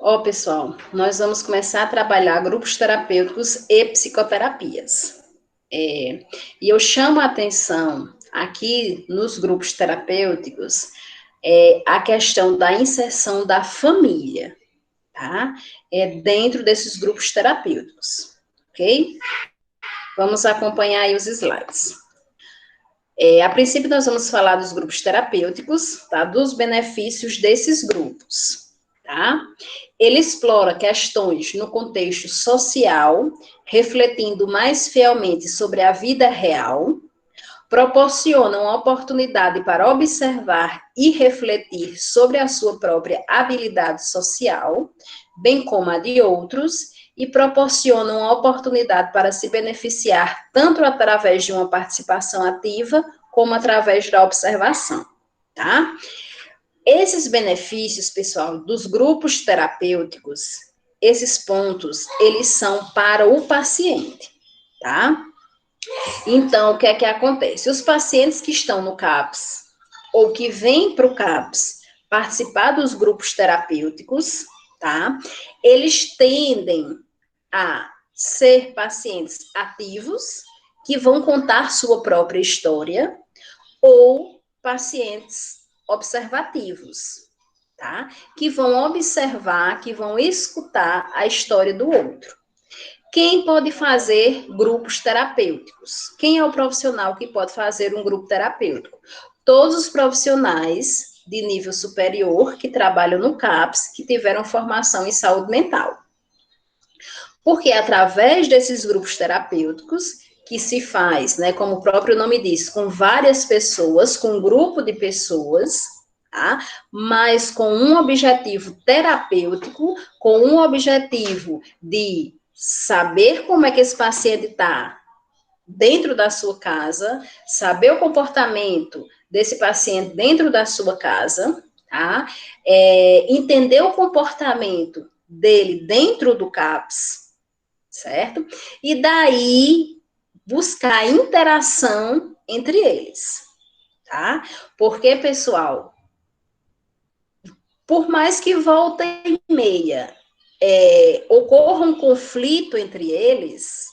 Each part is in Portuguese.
Ó, pessoal, nós vamos começar a trabalhar grupos terapêuticos e psicoterapias. E eu chamo a atenção aqui nos grupos terapêuticos a questão da inserção da família, tá? Dentro desses grupos terapêuticos, ok? Vamos acompanhar aí os slides. A princípio, nós vamos falar dos grupos terapêuticos, tá? Dos benefícios desses grupos, tá? Ele explora questões no contexto social, refletindo mais fielmente sobre a vida real, proporciona uma oportunidade para observar e refletir sobre a sua própria habilidade social, bem como a de outros, e proporciona uma oportunidade para se beneficiar tanto através de uma participação ativa, como através da observação, tá? Esses benefícios, pessoal, dos grupos terapêuticos, esses pontos, eles são para o paciente, tá? Então, o que é que acontece? Os pacientes que estão no CAPS, ou que vêm para o CAPS participar dos grupos terapêuticos, tá? Eles tendem a ser pacientes ativos, que vão contar sua própria história, ou pacientes observativos, tá? Que vão observar, que vão escutar a história do outro. Quem pode fazer grupos terapêuticos? Quem é o profissional que pode fazer um grupo terapêutico? Todos os profissionais de nível superior que trabalham no CAPS, que tiveram formação em saúde mental. Porque através desses grupos terapêuticos, que se faz, né, como o próprio nome diz, com várias pessoas, com um grupo de pessoas, tá? Mas com um objetivo terapêutico, com um objetivo de saber como é que esse paciente está dentro da sua casa, saber o comportamento desse paciente dentro da sua casa, tá? Entender o comportamento dele dentro do CAPS, certo? E daí buscar interação entre eles, tá? Porque, pessoal, por mais que volta e meia ocorra um conflito entre eles,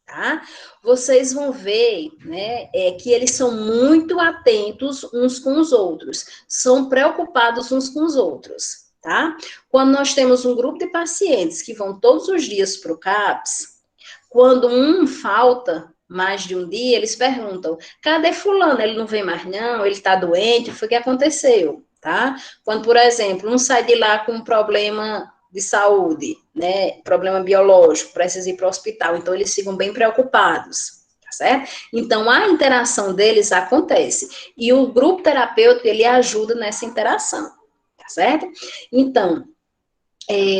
tá? Vocês vão ver, né, que eles são muito atentos uns com os outros, são preocupados uns com os outros, tá? Quando nós temos um grupo de pacientes que vão todos os dias para o CAPS, quando um falta mais de um dia, eles perguntam, cadê fulano? Ele não vem mais não? Ele está doente? Foi o que aconteceu, tá? Quando, por exemplo, um sai de lá com um problema de saúde, né, problema biológico, precisa ir para o hospital, então eles ficam bem preocupados, tá certo? Então, a interação deles acontece, e o grupo terapêutico, ele ajuda nessa interação, tá certo? Então,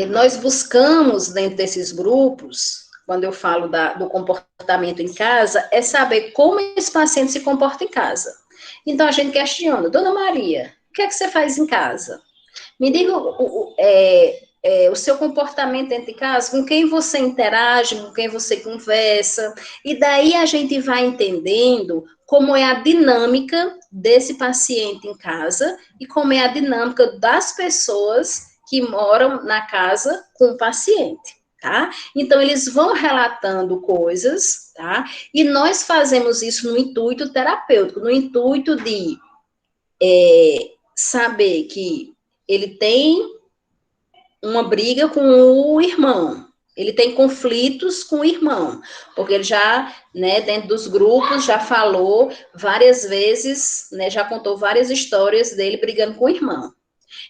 nós buscamos dentro desses grupos, quando eu falo do comportamento em casa, é saber como esse paciente se comporta em casa. Então, a gente questiona, Dona Maria, o que é que você faz em casa? Me diga o seu comportamento dentro de casa, com quem você interage, com quem você conversa, e daí a gente vai entendendo como é a dinâmica desse paciente em casa e como é a dinâmica das pessoas que moram na casa com o paciente, tá? Então, eles vão relatando coisas, tá? E nós fazemos isso no intuito terapêutico, no intuito de saber que ele tem uma briga com o irmão, ele tem conflitos com o irmão, porque ele já, né, dentro dos grupos, já falou várias vezes, né, já contou várias histórias dele brigando com o irmão.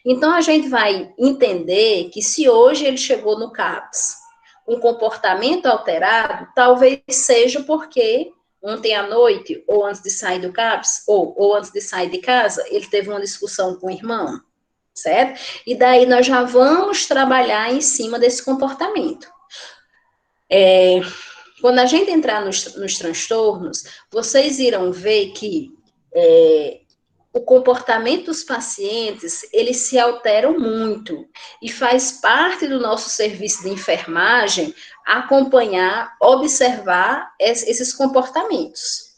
Então, a gente vai entender que se hoje ele chegou no CAPS com comportamento alterado, talvez seja porque ontem à noite, ou antes de sair do CAPS, ou antes de sair de casa, ele teve uma discussão com o irmão, certo? E daí nós já vamos trabalhar em cima desse comportamento. Quando a gente entrar nos transtornos, vocês irão ver que o comportamento dos pacientes, eles se alteram muito, e faz parte do nosso serviço de enfermagem acompanhar, observar esses comportamentos,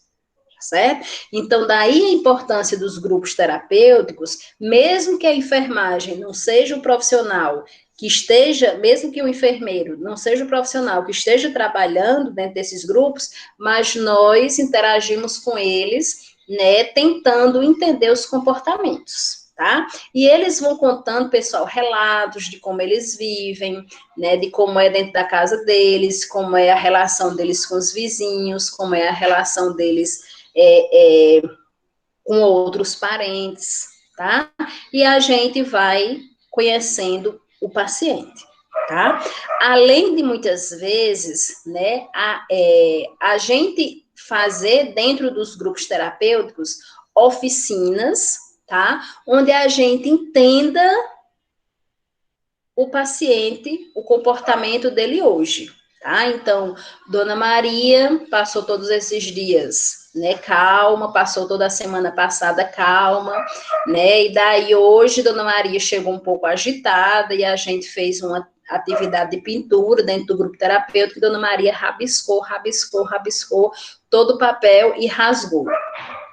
certo? Então, daí a importância dos grupos terapêuticos, mesmo que a enfermagem não seja o profissional que esteja, mesmo que o enfermeiro não seja o profissional que esteja trabalhando dentro desses grupos, mas nós interagimos com eles, né, tentando entender os comportamentos, tá? E eles vão contando, pessoal, relatos de como eles vivem, né, de como é dentro da casa deles, como é a relação deles com os vizinhos, como é a relação deles com outros parentes, tá? E a gente vai conhecendo o paciente, tá? Além de muitas vezes, né, a gente fazer dentro dos grupos terapêuticos oficinas, tá? Onde a gente entenda o paciente, o comportamento dele hoje, tá? Então, Dona Maria passou todos esses dias, né, calma, passou toda a semana passada calma, né, e daí hoje Dona Maria chegou um pouco agitada e a gente fez uma atividade de pintura dentro do grupo terapêutico, e Dona Maria rabiscou todo o papel e rasgou,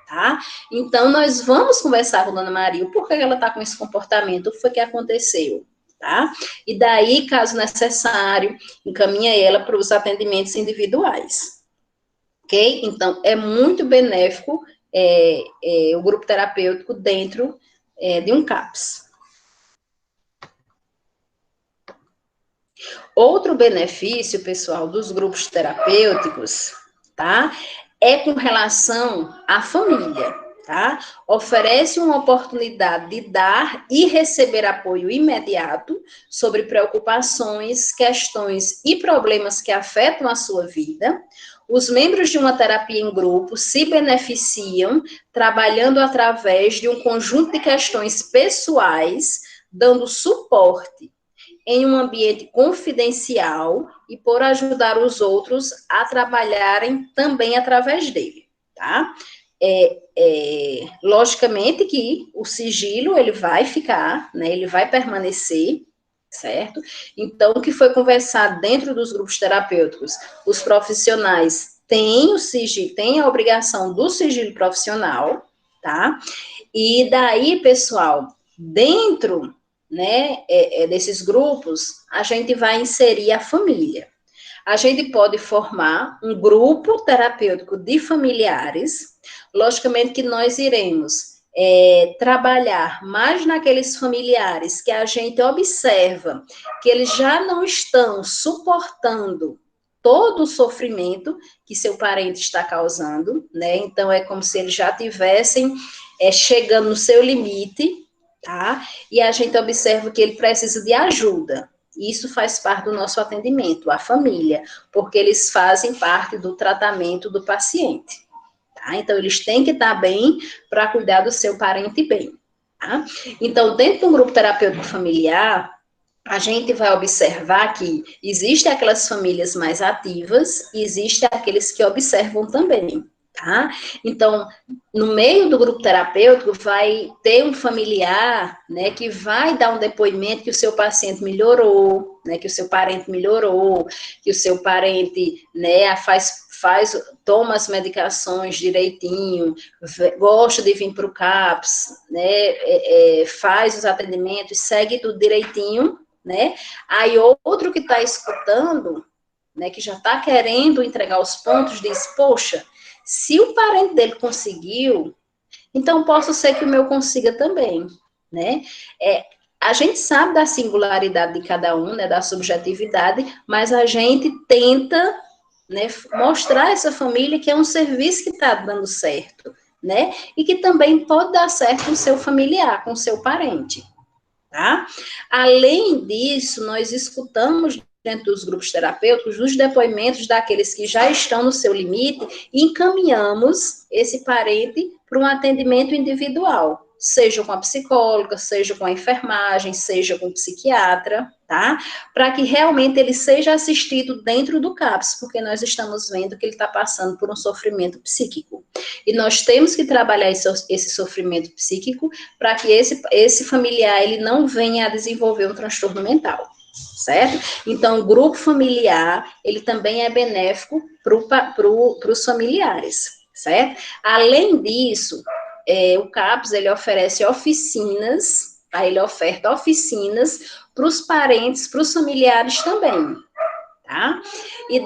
tá? Então, nós vamos conversar com Dona Maria, por que ela está com esse comportamento, o que foi que aconteceu, tá? E daí, caso necessário, encaminha ela para os atendimentos individuais, ok? Então, é muito benéfico o grupo terapêutico dentro de um CAPS. Outro benefício, pessoal, dos grupos terapêuticos, tá? É com relação à família, tá? Oferece uma oportunidade de dar e receber apoio imediato sobre preocupações, questões e problemas que afetam a sua vida. Os membros de uma terapia em grupo se beneficiam trabalhando através de um conjunto de questões pessoais, dando suporte em um ambiente confidencial e por ajudar os outros a trabalharem também através dele, tá? Logicamente que o sigilo, ele vai ficar, né, ele vai permanecer, certo? Então, o que foi conversado dentro dos grupos terapêuticos, os profissionais têm o sigilo, têm a obrigação do sigilo profissional, tá? E daí, pessoal, dentro, né, desses grupos, a gente vai inserir a família. A gente pode formar um grupo terapêutico de familiares, logicamente que nós iremos trabalhar mais naqueles familiares que a gente observa que eles já não estão suportando todo o sofrimento que seu parente está causando, né? Então, é como se eles já tivessem chegando no seu limite, tá? E a gente observa que ele precisa de ajuda. Isso faz parte do nosso atendimento, a família, porque eles fazem parte do tratamento do paciente, tá? Então, eles têm que estar bem para cuidar do seu parente bem, tá? Então, dentro do grupo terapêutico familiar, a gente vai observar que existem aquelas famílias mais ativas e existem aqueles que observam também, tá? Então, no meio do grupo terapêutico, vai ter um familiar, né, que vai dar um depoimento que o seu paciente melhorou, né, que o seu parente melhorou, que o seu parente, né, toma as medicações direitinho, gosta de vir para o CAPS, né, faz os atendimentos, segue tudo direitinho, né? Aí outro que está escutando, né, que já está querendo entregar os pontos, diz, poxa, se o parente dele conseguiu, então posso ser que o meu consiga também, né? A gente sabe da singularidade de cada um, né, da subjetividade, mas a gente tenta, né, mostrar a essa família que é um serviço que está dando certo, né? E que também pode dar certo com o seu familiar, com o seu parente. Tá? Além disso, nós escutamos dentro dos grupos terapêuticos os depoimentos daqueles que já estão no seu limite e encaminhamos esse parente para um atendimento individual, seja com a psicóloga, seja com a enfermagem, seja com o psiquiatra, tá? Para que realmente ele seja assistido dentro do CAPS, porque nós estamos vendo que ele está passando por um sofrimento psíquico. E nós temos que trabalhar esse sofrimento psíquico para que esse familiar ele não venha a desenvolver um transtorno mental, certo? Então, o grupo familiar, ele também é benéfico para os familiares, certo? Além disso, o CAPS, ele oferece oficinas, tá? Ele oferta oficinas para os parentes, para os familiares também, tá? E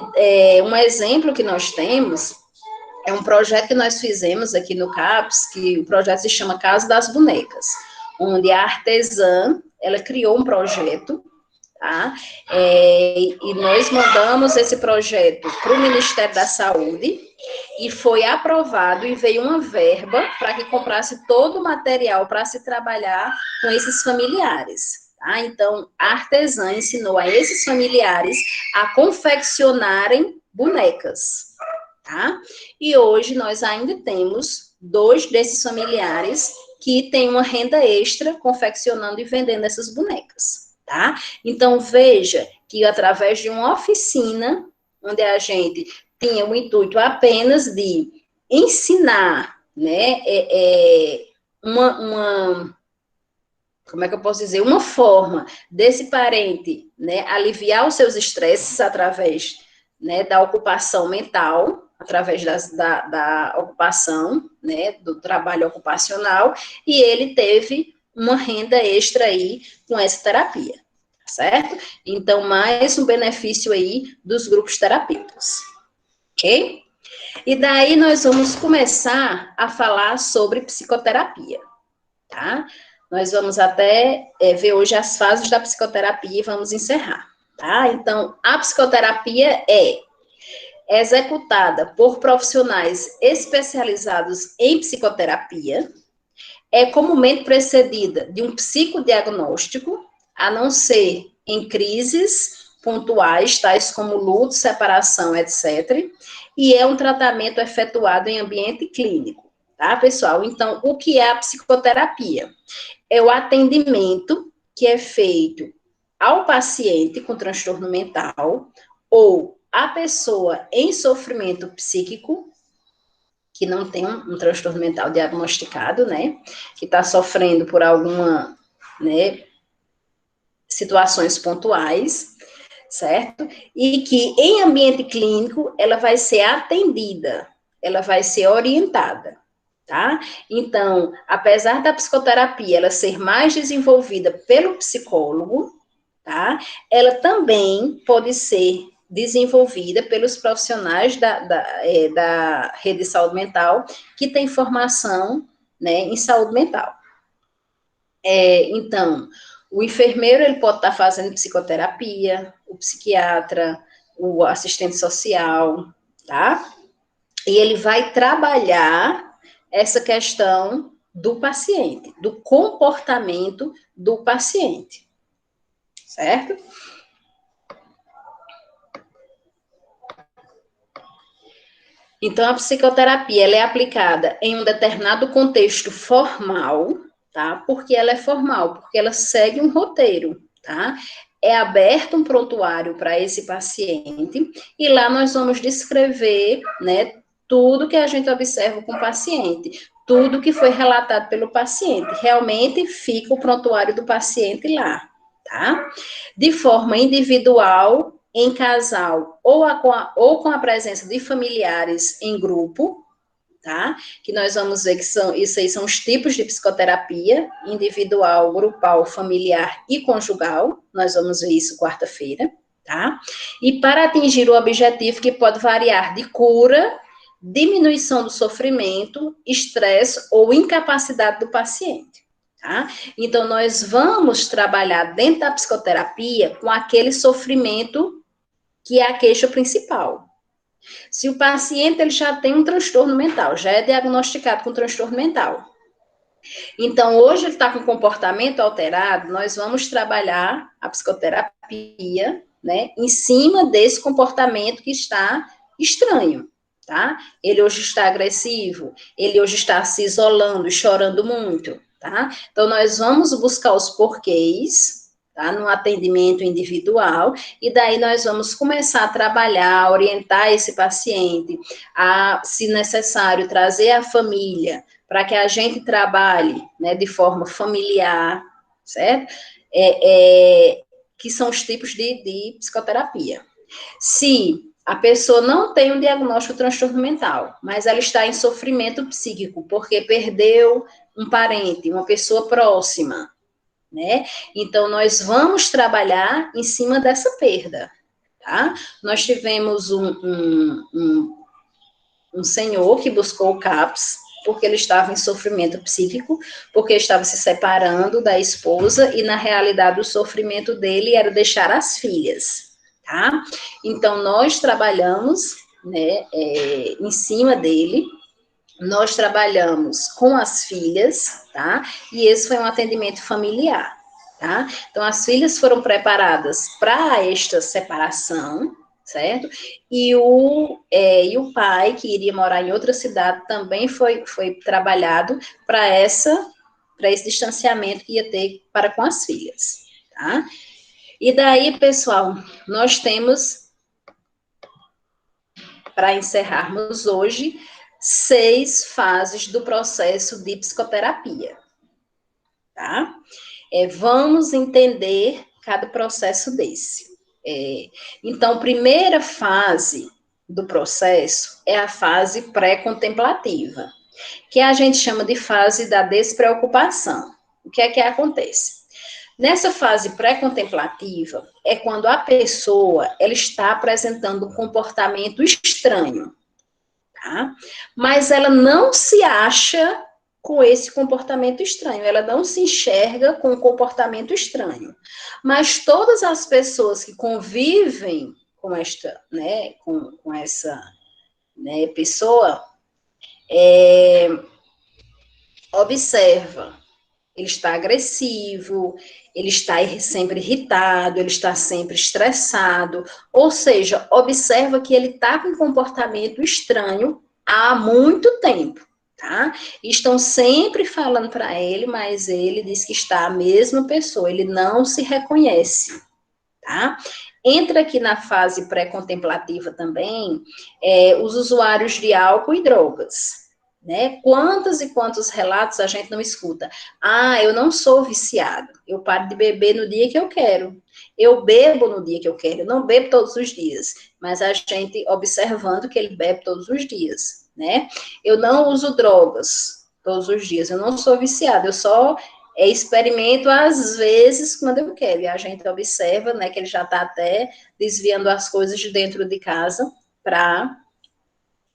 um exemplo que nós temos é um projeto que nós fizemos aqui no CAPS, que o projeto se chama Casa das Bonecas, onde a artesã, ela criou um projeto, tá? E nós mandamos esse projeto para o Ministério da Saúde, e foi aprovado, e veio uma verba para que comprasse todo o material para se trabalhar com esses familiares. Tá? Então, a artesã ensinou a esses familiares a confeccionarem bonecas. Tá? E hoje nós ainda temos 2 desses familiares que têm uma renda extra confeccionando e vendendo essas bonecas. Tá? Então, veja que através de uma oficina, onde a gente tinha o intuito apenas de ensinar, né, como é que eu posso dizer, uma forma desse parente, né, aliviar os seus estresses através, né, da ocupação mental, através da ocupação, né, do trabalho ocupacional, e ele teve uma renda extra aí com essa terapia, certo? Então, mais um benefício aí dos grupos terapêuticos, ok? E daí nós vamos começar a falar sobre psicoterapia, tá? Nós vamos até ver hoje as fases da psicoterapia e vamos encerrar, tá? Então, a psicoterapia é executada por profissionais especializados em psicoterapia, é comumente precedida de um psicodiagnóstico, a não ser em crises pontuais, tais como luto, separação, etc., e é um tratamento efetuado em ambiente clínico, tá, pessoal? Então, o que é a psicoterapia? É o atendimento que é feito ao paciente com transtorno mental ou a pessoa em sofrimento psíquico, que não tem um transtorno mental diagnosticado, né, que está sofrendo por alguma, né, situações pontuais, certo? E que em ambiente clínico ela vai ser atendida, ela vai ser orientada, tá? Então, apesar da psicoterapia ela ser mais desenvolvida pelo psicólogo, tá? Ela também pode ser desenvolvida pelos profissionais da rede de saúde mental que tem formação, né, em saúde mental. Então, o enfermeiro ele pode estar fazendo psicoterapia, o psiquiatra, o assistente social, tá? E ele vai trabalhar essa questão do paciente, do comportamento do paciente, certo? Então, a psicoterapia ela é aplicada em um determinado contexto formal, tá? Porque ela é formal, porque ela segue um roteiro, tá? É aberto um prontuário para esse paciente e lá nós vamos descrever, né, tudo que a gente observa com o paciente, tudo que foi relatado pelo paciente. Realmente fica o prontuário do paciente lá, tá? De forma individual, em casal ou com a presença de familiares em grupo, tá? Que nós vamos ver que isso aí são os tipos de psicoterapia, individual, grupal, familiar e conjugal. Nós vamos ver isso quarta-feira, tá? E para atingir o objetivo que pode variar de cura, diminuição do sofrimento, estresse ou incapacidade do paciente. Tá? Então, nós vamos trabalhar dentro da psicoterapia com aquele sofrimento que é a queixa principal. Se o paciente ele já tem um transtorno mental, já é diagnosticado com transtorno mental, então hoje ele está com comportamento alterado, nós vamos trabalhar a psicoterapia, né, em cima desse comportamento que está estranho, tá? Ele hoje está agressivo, ele hoje está se isolando, chorando muito, tá? Então nós vamos buscar os porquês, tá? No atendimento individual, e daí nós vamos começar a trabalhar, orientar esse paciente, a, se necessário, trazer a família, para que a gente trabalhe, né, de forma familiar, certo? Que são os tipos de psicoterapia. Se a pessoa não tem um diagnóstico de transtorno mental, mas ela está em sofrimento psíquico, porque perdeu um parente, uma pessoa próxima, né? Então, nós vamos trabalhar em cima dessa perda, tá? Nós tivemos um senhor que buscou o CAPS, porque ele estava em sofrimento psíquico, porque estava se separando da esposa, e na realidade o sofrimento dele era deixar as filhas, tá? Então, nós trabalhamos, né, em cima dele, nós trabalhamos com as filhas, tá? E esse foi um atendimento familiar, tá? Então, as filhas foram preparadas para esta separação, certo? E o pai, que iria morar em outra cidade, também foi trabalhado para esse distanciamento que ia ter para com as filhas, tá? E daí, pessoal, nós temos, para encerrarmos hoje, 6 fases do processo de psicoterapia, tá? Vamos entender cada processo desse. Então, primeira fase do processo é a fase pré-contemplativa, que a gente chama de fase da despreocupação. O que é que acontece? Nessa fase pré-contemplativa é quando a pessoa ela está apresentando um comportamento estranho, tá? Mas ela não se acha com esse comportamento estranho, ela não se enxerga com um comportamento estranho. Mas todas as pessoas que convivem com esta, né, com essa, né, pessoa, observa, ele está agressivo, ele está sempre irritado, ele está sempre estressado, ou seja, observa que ele está com um comportamento estranho há muito tempo, tá? E estão sempre falando para ele, mas ele diz que está a mesma pessoa, ele não se reconhece, tá? Entra aqui na fase pré-contemplativa também os usuários de álcool e drogas, né? Quantos e quantos relatos a gente não escuta? Ah, eu não sou viciado, eu paro de beber no dia que eu quero, eu bebo no dia que eu quero, eu não bebo todos os dias, mas a gente observando que ele bebe todos os dias, né? Eu não uso drogas todos os dias, eu não sou viciado, eu só experimento às vezes quando eu quero, e a gente observa, né, que ele já está até desviando as coisas de dentro de casa para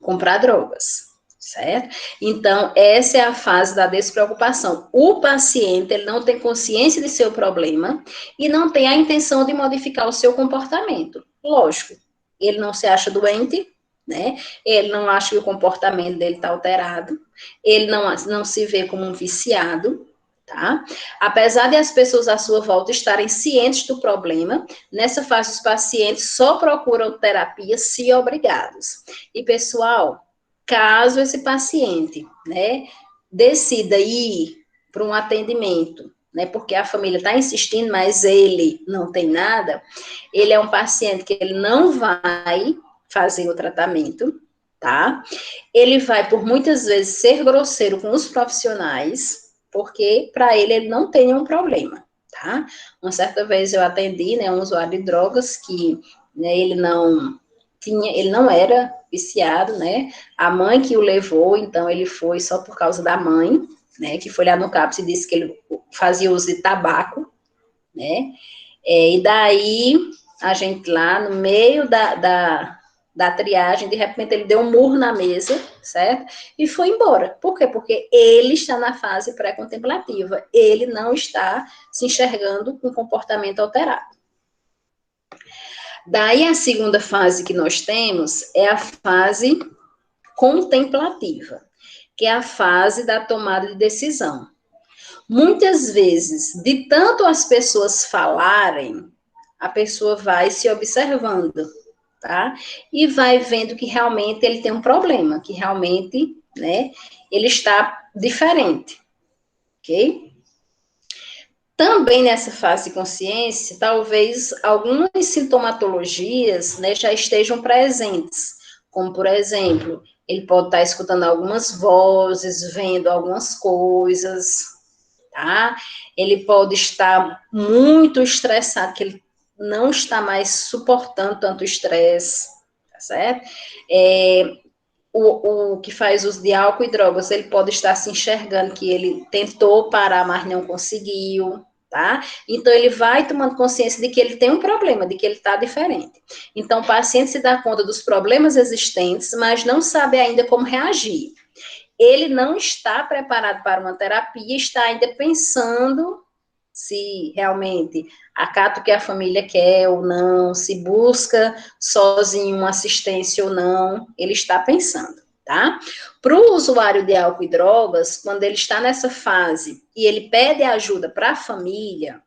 comprar drogas, certo? Então, essa é a fase da despreocupação. O paciente, ele não tem consciência de seu problema e não tem a intenção de modificar o seu comportamento. Lógico, ele não se acha doente, né? Ele não acha que o comportamento dele está alterado, ele não se vê como um viciado, tá? Apesar de as pessoas à sua volta estarem cientes do problema, nessa fase os pacientes só procuram terapia se obrigados. E, pessoal, caso esse paciente, né, decida ir para um atendimento, né, porque a família está insistindo, mas ele não tem nada, ele é um paciente que ele não vai fazer o tratamento, tá? Ele vai, por muitas vezes, ser grosseiro com os profissionais, porque para ele não tem nenhum problema, tá? Uma certa vez eu atendi, né, um usuário de drogas que, né, ele não era viciado, né? A mãe que o levou, então ele foi só por causa da mãe, né? Que foi lá no CAPS e disse que ele fazia uso de tabaco, né? E daí a gente lá no meio da triagem, de repente ele deu um murro na mesa, certo? E foi embora. Por quê? Porque ele está na fase pré-contemplativa, ele não está se enxergando com comportamento alterado. Daí a segunda fase que nós temos é a fase contemplativa, que é a fase da tomada de decisão. Muitas vezes, de tanto as pessoas falarem, a pessoa vai se observando, tá? E vai vendo que realmente ele tem um problema, que realmente, né, ele está diferente, ok? Também nessa fase de consciência, talvez algumas sintomatologias, né, já estejam presentes, como, por exemplo, ele pode estar escutando algumas vozes, vendo algumas coisas, tá? Ele pode estar muito estressado, que ele não está mais suportando tanto estresse, tá certo? O que faz uso de álcool e drogas, ele pode estar se enxergando que ele tentou parar, mas não conseguiu, tá? Então, ele vai tomando consciência de que ele tem um problema, de que ele está diferente. Então, o paciente se dá conta dos problemas existentes, mas não sabe ainda como reagir. Ele não está preparado para uma terapia, está ainda pensando se realmente acata o que a família quer ou não, se busca sozinho uma assistência ou não, ele está pensando, tá? Para o usuário de álcool e drogas, quando ele está nessa fase e ele pede ajuda para a família,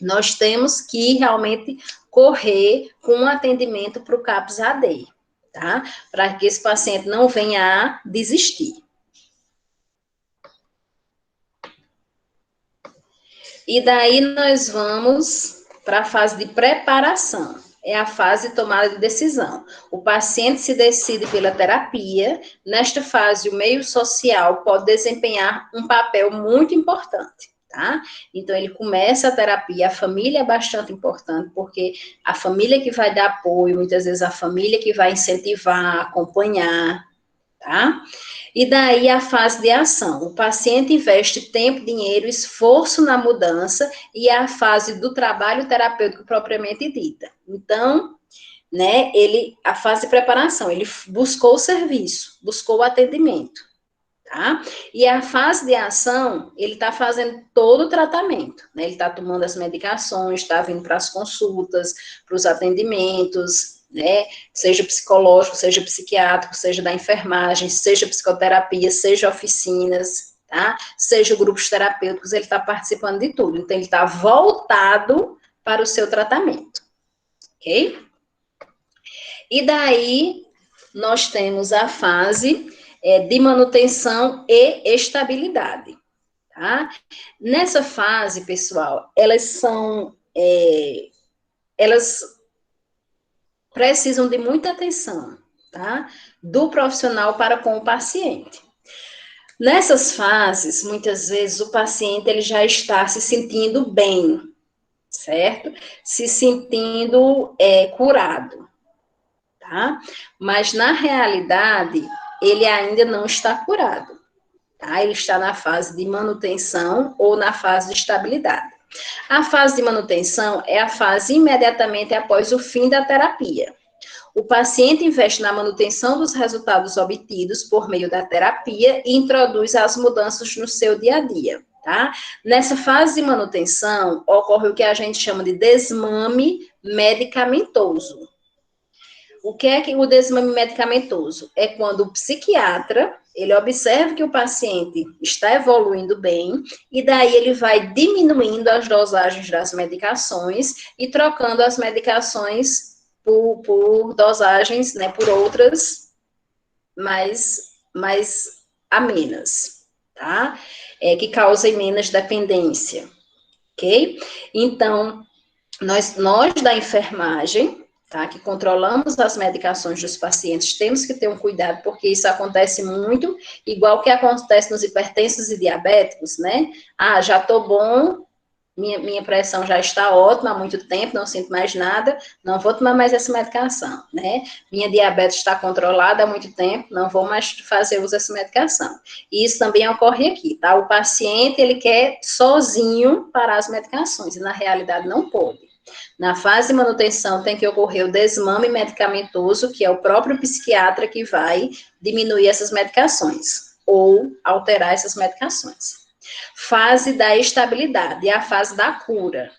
nós temos que realmente correr com um atendimento para o CAPS-AD, tá? Para que esse paciente não venha a desistir. E daí nós vamos para a fase de preparação. É a fase de tomada de decisão. O paciente se decide pela terapia. Nesta fase, o meio social pode desempenhar um papel muito importante, tá? Então, ele começa a terapia. A família é bastante importante, porque a família que vai dar apoio, muitas vezes a família que vai incentivar, acompanhar, tá? E daí a fase de ação. O paciente investe tempo, dinheiro, esforço na mudança e é a fase do trabalho terapêutico propriamente dita. Então, né, a fase de preparação, ele buscou o serviço, buscou o atendimento, tá? E a fase de ação, ele está fazendo todo o tratamento, né? Ele está tomando as medicações, está vindo para as consultas, para os atendimentos, né? Seja psicológico, seja psiquiátrico, seja da enfermagem, seja psicoterapia, seja oficinas, tá? Seja grupos terapêuticos, ele está participando de tudo. Então, ele está voltado para o seu tratamento, ok? E daí, nós temos a fase de manutenção e estabilidade, tá? Nessa fase, pessoal, elas precisam de muita atenção, tá? Do profissional para com o paciente. Nessas fases, muitas vezes o paciente ele já está se sentindo bem, certo? Se sentindo curado, tá? Mas na realidade, ele ainda não está curado, tá? Ele está na fase de manutenção ou na fase de estabilidade. A fase de manutenção é a fase imediatamente após o fim da terapia. O paciente investe na manutenção dos resultados obtidos por meio da terapia e introduz as mudanças no seu dia a dia, tá? Nessa fase de manutenção, ocorre o que a gente chama de desmame medicamentoso. O que é que o desmame medicamentoso? É quando o psiquiatra, ele observa que o paciente está evoluindo bem, e daí ele vai diminuindo as dosagens das medicações e trocando as medicações por dosagens, né, por outras mais amenas, tá? Que causem menos dependência, ok? Então, nós da enfermagem, tá, que controlamos as medicações dos pacientes, temos que ter um cuidado, porque isso acontece muito, igual que acontece nos hipertensos e diabéticos, né? Ah, já tô bom, minha pressão já está ótima há muito tempo, não sinto mais nada, não vou tomar mais essa medicação, né? Minha diabetes está controlada há muito tempo, não vou mais fazer uso dessa medicação. E isso também ocorre aqui, tá? O paciente, ele quer sozinho parar as medicações, e na realidade não pode. Na fase de manutenção tem que ocorrer o desmame medicamentoso, que é o próprio psiquiatra que vai diminuir essas medicações, ou alterar essas medicações. Fase da estabilidade, é a fase da cura.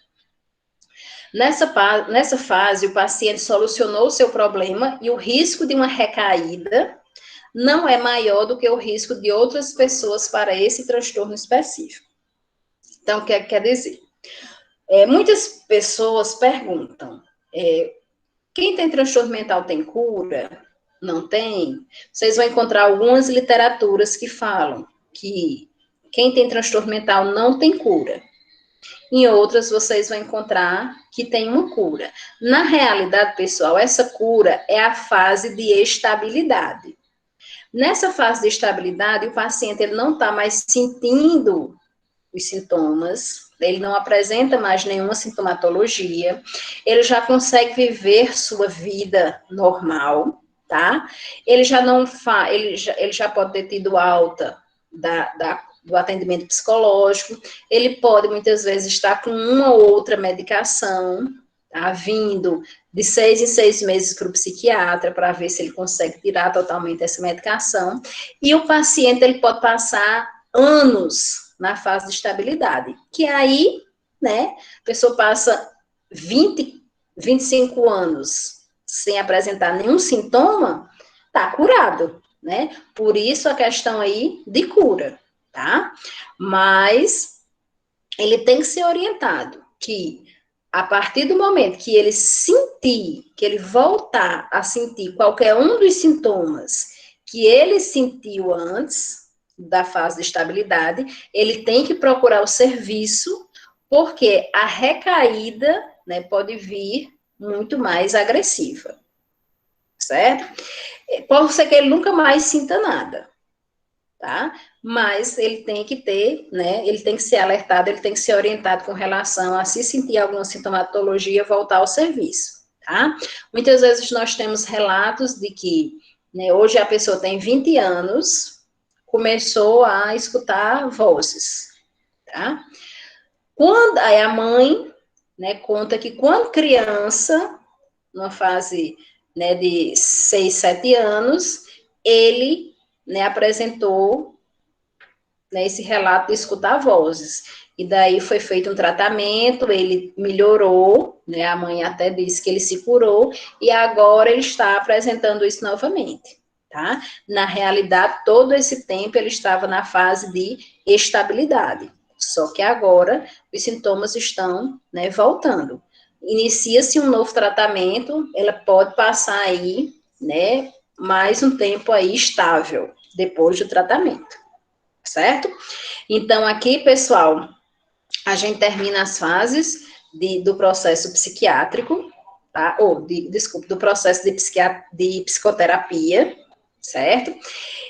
Nessa fase, o paciente solucionou o seu problema e o risco de uma recaída não é maior do que o risco de outras pessoas para esse transtorno específico. Então, o que quer dizer? Muitas pessoas perguntam, quem tem transtorno mental tem cura? Não tem? Vocês vão encontrar algumas literaturas que falam que quem tem transtorno mental não tem cura. Em outras, vocês vão encontrar que tem uma cura. Na realidade, pessoal, essa cura é a fase de estabilidade. Nessa fase de estabilidade, o paciente ele não está mais sentindo os sintomas, ele não apresenta mais nenhuma sintomatologia, ele já consegue viver sua vida normal, tá? Ele já não ele já pode ter tido alta do atendimento psicológico, ele pode muitas vezes estar com uma ou outra medicação, tá? Vindo de 6 em 6 meses para o psiquiatra para ver se ele consegue tirar totalmente essa medicação, e o paciente ele pode passar anos na fase de estabilidade, que aí, né, a pessoa passa 25 anos sem apresentar nenhum sintoma, tá curado, né? Por isso a questão aí de cura, tá? Mas ele tem que ser orientado que a partir do momento que ele sentir, que ele voltar a sentir qualquer um dos sintomas que ele sentiu antes da fase de estabilidade, ele tem que procurar o serviço, porque a recaída, né, pode vir muito mais agressiva, certo? Pode ser que ele nunca mais sinta nada, tá? Mas ele tem que ter, né, ele tem que ser alertado, ele tem que ser orientado com relação a, se sentir alguma sintomatologia, voltar ao serviço, tá? Muitas vezes nós temos relatos de que, né, hoje a pessoa tem 20 anos, começou a escutar vozes, tá? Quando, aí a mãe, né, conta que quando criança, numa fase, né, de 6, 7 anos, ele, né, apresentou, né, esse relato de escutar vozes. E daí foi feito um tratamento, ele melhorou, né, a mãe até disse que ele se curou, e agora ele está apresentando isso novamente, tá? Na realidade, todo esse tempo ele estava na fase de estabilidade, só que agora os sintomas estão, né, voltando. Inicia-se um novo tratamento, ela pode passar aí, né, mais um tempo aí estável, depois do tratamento, certo? Então, aqui, pessoal, a gente termina as fases do processo psiquiátrico, tá? Desculpa, do processo de psicoterapia, certo?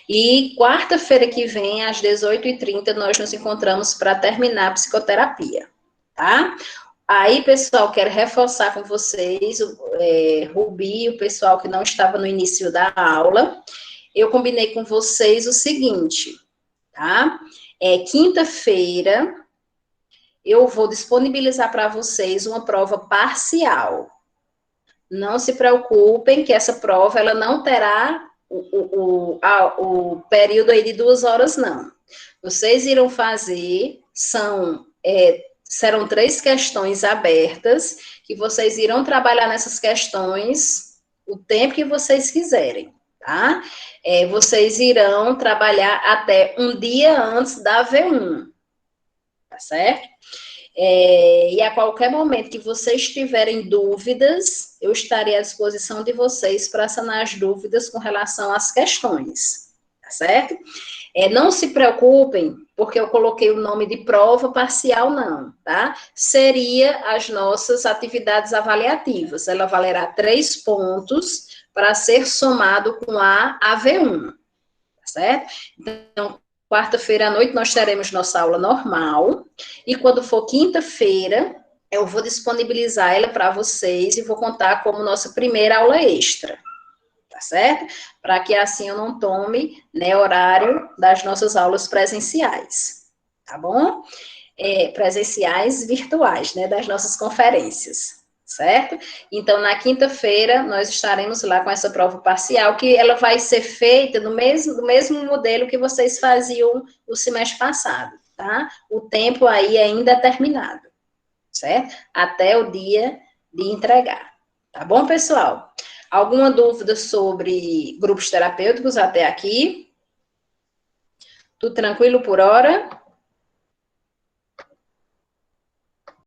E quarta-feira que vem, às 18h30, nós nos encontramos para terminar a psicoterapia, tá? Aí, pessoal, quero reforçar com vocês, Rubi, o pessoal que não estava no início da aula, eu combinei com vocês o seguinte, tá? Quinta-feira, eu vou disponibilizar para vocês uma prova parcial. Não se preocupem que essa prova, ela não terá o período aí de 2 horas, não. Vocês irão fazer, serão 3 questões abertas, que vocês irão trabalhar nessas questões o tempo que vocês quiserem, tá? Vocês irão trabalhar até um dia antes da V1, tá certo? E a qualquer momento que vocês tiverem dúvidas, eu estarei à disposição de vocês para sanar as dúvidas com relação às questões, tá certo? Não se preocupem, porque eu coloquei o nome de prova parcial, não, tá? Seria as nossas atividades avaliativas. Ela valerá 3 pontos para ser somado com a AV1, tá certo? Então, quarta-feira à noite nós teremos nossa aula normal, e quando for quinta-feira, eu vou disponibilizar ela para vocês e vou contar como nossa primeira aula extra, tá certo? Para que assim eu não tome, né, horário das nossas aulas presenciais, tá bom? Presenciais virtuais, né, das nossas conferências, certo? Então, na quinta-feira, nós estaremos lá com essa prova parcial, que ela vai ser feita do mesmo modelo que vocês faziam o semestre passado, tá? O tempo aí é indeterminado, certo? Até o dia de entregar, tá bom, pessoal? Alguma dúvida sobre grupos terapêuticos até aqui? Tudo tranquilo por hora?